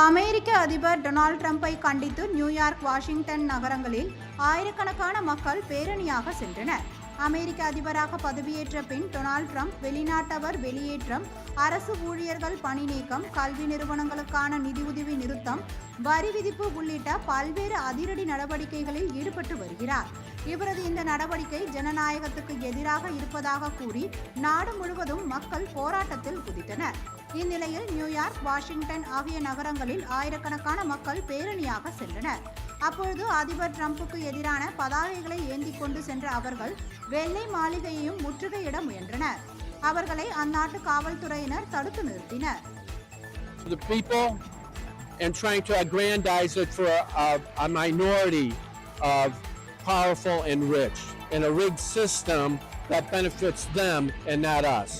அமெரிக்க அதிபர் டொனால்ட் ட்ரம்பை கண்டித்து New York, Washington நகரங்களில் ஆயிரக்கணக்கான மக்கள் பேரணியாக சென்றனர். அமெரிக்க அதிபராக பதவியேற்ற பின் டொனால்ட் ட்ரம்ப் வெளிநாட்டவர் வெளியேற்றம், அரசு ஊழியர்கள் பணி நீக்கம், கல்வி நிறுவனங்களுக்கான நிதியுதவி நிறுத்தம், வரி விதிப்பு உள்ளிட்ட பல்வேறு அதிரடி நடவடிக்கைகளில் ஈடுபட்டு வருகிறார். இவரது இந்த நடவடிக்கை ஜனநாயகத்துக்கு எதிராக இருப்பதாக கூறி நாடு முழுவதும் மக்கள் போராட்டத்தில் குதித்தனர். இந்நிலையில் நியூயார்க், வாஷிங்டன் ஆகிய நகரங்களில் ஆயிரக்கணக்கான மக்கள் பேரணியாக சென்றனர். அப்பொழுது அதிபர் ட்ரம்புக்கு எதிரான பதாகைகளை ஏந்தி கொண்டு சென்ற அவர்கள் வெள்ளை மாளிகையையும் முற்றுகையிட முயன்றனர். அவர்களை அந்நாட்டு காவல்துறையினர் தடுத்து நிறுத்தினர். The people and trying to aggrandize it for a minority of powerful and rich in a rigged system that benefits them and not us.